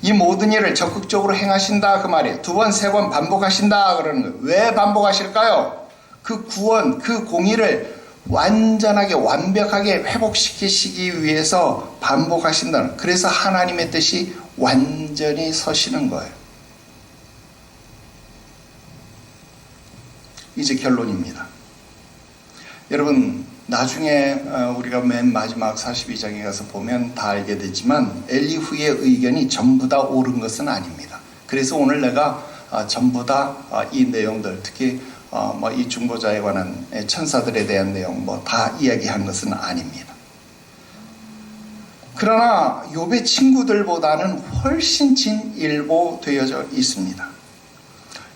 이 모든 일을 적극적으로 행하신다 그 말이에요. 2번, 3번 반복하신다 그러는 거예요. 왜 반복하실까요? 그 구원, 그 공의를 완전하게 완벽하게 회복시키시기 위해서 반복하신다는, 그래서 하나님의 뜻이 완전히 서시는 거예요. 이제 결론입니다. 여러분, 나중에 우리가 맨 마지막 42장에 가서 보면 다 알게 되지만 엘리후의 의견이 전부 다 옳은 것은 아닙니다. 그래서 오늘 내가 전부 다 이 내용들, 특히 이 중보자에 관한 천사들에 대한 내용 다 이야기한 것은 아닙니다. 그러나 욥의 친구들보다는 훨씬 진일보되어져 있습니다.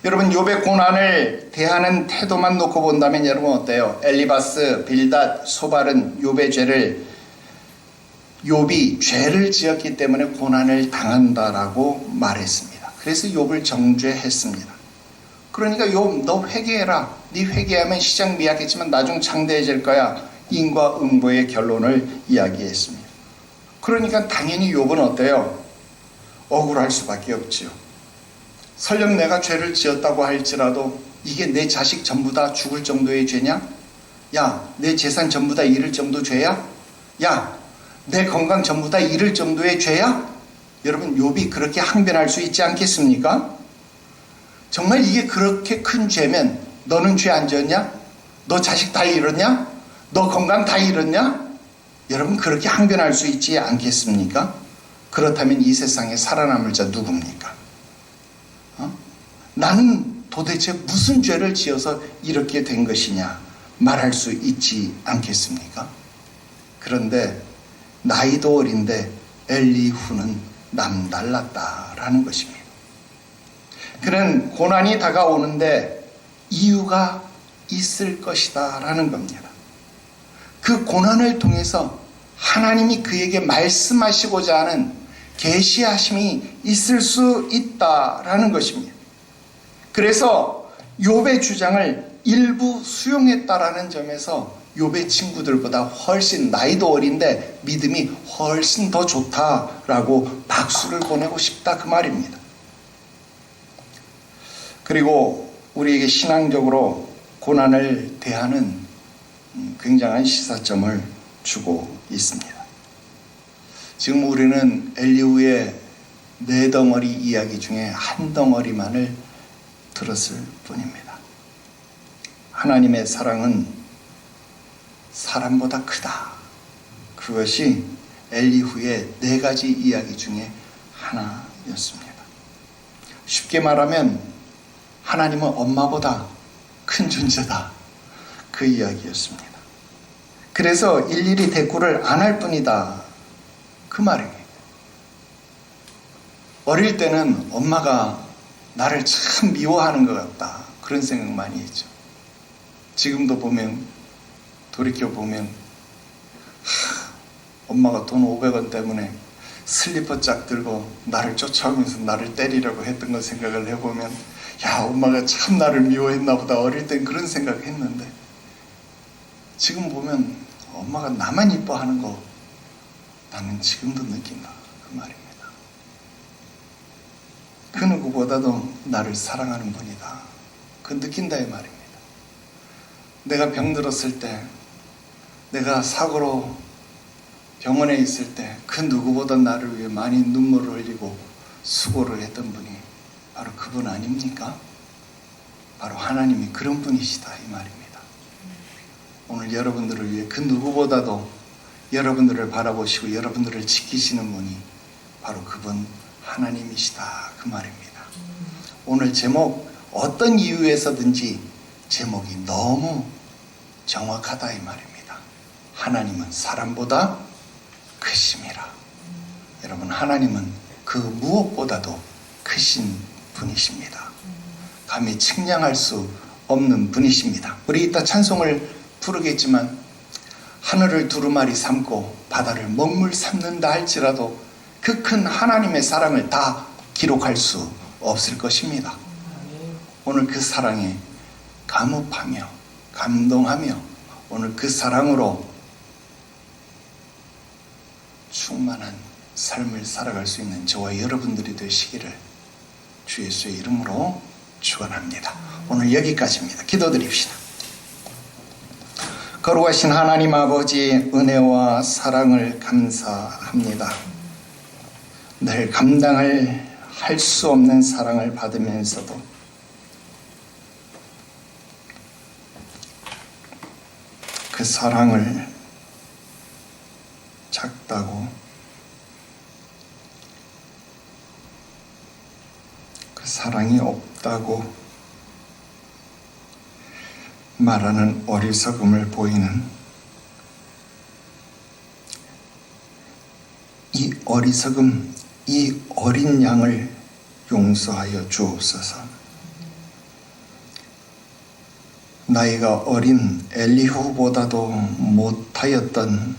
여러분, 욥의 고난을 대하는 태도만 놓고 본다면 여러분 어때요? 엘리바스, 빌닷, 소발은 욥의 죄를, 욥이 죄를 지었기 때문에 고난을 당한다라고 말했습니다. 그래서 욥을 정죄했습니다. 그러니까 욥, 너 회개해라. 네 회개하면 시작 미약했지만 나중 창대해질 거야. 인과 응보의 결론을 이야기했습니다. 그러니까 당연히 욥은 어때요? 억울할 수밖에 없지요. 설령 내가 죄를 지었다고 할지라도 이게 내 자식 전부 다 죽을 정도의 죄냐? 야, 내 재산 전부 다 잃을 정도 죄야? 야, 내 건강 전부 다 잃을 정도의 죄야? 여러분, 욥이 그렇게 항변할 수 있지 않겠습니까? 정말 이게 그렇게 큰 죄면 너는 죄 안 지었냐? 너 자식 다 잃었냐? 너 건강 다 잃었냐? 여러분, 그렇게 항변할 수 있지 않겠습니까? 그렇다면 이 세상에 살아남을 자 누굽니까? 나는 도대체 무슨 죄를 지어서 이렇게 된 것이냐 말할 수 있지 않겠습니까? 그런데 나이도 어린데 엘리후는 남달랐다라는 것입니다. 그는 고난이 다가오는데 이유가 있을 것이다 라는 겁니다. 그 고난을 통해서 하나님이 그에게 말씀하시고자 하는 계시하심이 있을 수 있다라는 것입니다. 그래서 욥의 주장을 일부 수용했다라는 점에서 욥의 친구들보다 훨씬 나이도 어린데 믿음이 훨씬 더 좋다라고 박수를 보내고 싶다 그 말입니다. 그리고 우리에게 신앙적으로 고난을 대하는 굉장한 시사점을 주고 있습니다. 지금 우리는 엘리후의 네 덩어리 이야기 중에 한 덩어리만을 들었을 뿐입니다. 하나님의 사랑은 사람보다 크다. 그것이 엘리후의 네 가지 이야기 중에 하나였습니다. 쉽게 말하면 하나님은 엄마보다 큰 존재다. 그 이야기였습니다. 그래서 일일이 대꾸를 안 할 뿐이다. 그 말입니다. 어릴 때는 엄마가 나를 참 미워하는 것 같다. 그런 생각 많이 했죠. 지금도 보면, 돌이켜보면 엄마가 돈 500원 때문에 슬리퍼 짝 들고 나를 쫓아오면서 나를 때리려고 했던 거 생각을 해보면 야, 엄마가 참 나를 미워했나 보다. 어릴 땐 그런 생각했는데 지금 보면 엄마가 나만 이뻐하는 거 나는 지금도 느낀다. 그 말입니다. 그 누구보다도 나를 사랑하는 분이다. 그 느낀다 이 말입니다. 내가 병들었을 때, 내가 사고로 병원에 있을 때 그 누구보다 나를 위해 많이 눈물을 흘리고 수고를 했던 분이 바로 그분 아닙니까? 바로 하나님이 그런 분이시다 이 말입니다. 오늘 여러분들을 위해 그 누구보다도 여러분들을 바라보시고 여러분들을 지키시는 분이 바로 그분 하나님이시다 그 말입니다. 오늘 제목 어떤 이유에서든지 제목이 너무 정확하다 이 말입니다. 하나님은 사람보다 크심이라. 여러분, 하나님은 그 무엇보다도 크신 분이십니다. 감히 측량할 수 없는 분이십니다. 우리 이따 찬송을 부르겠지만 하늘을 두루마리 삼고 바다를 먹물 삼는다 할지라도 그 큰 하나님의 사랑을 다 기록할 수 없을 것입니다. 오늘 그 사랑에 감업하며 감동하며 오늘 그 사랑으로 충만한 삶을 살아갈 수 있는 저와 여러분들이 되시기를 주 예수의 이름으로 축원합니다. 오늘 여기까지입니다. 기도드립시다. 거룩하신 하나님 아버지, 은혜와 사랑을 감사합니다. 늘 감당을 할 수 없는 사랑을 받으면서도 그 사랑을 작다고, 그 사랑이 없다고, 말하는 어리석음을 보이는 이 어리석음, 이 어린 양을 용서하여 주옵소서. 나이가 어린 엘리후보다도 못하였던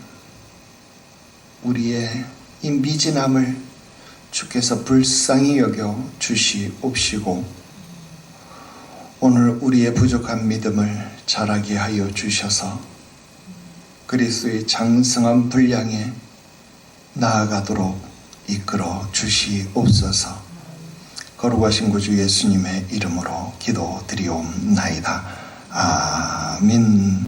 우리의 이 미진함을 주께서 불쌍히 여겨 주시옵시고 오늘 우리의 부족한 믿음을 자라게 하여 주셔서 그리스도의 장성한 분량에 나아가도록 이끌어 주시옵소서. 거룩하신 구주 예수님의 이름으로 기도드리옵나이다. 아멘.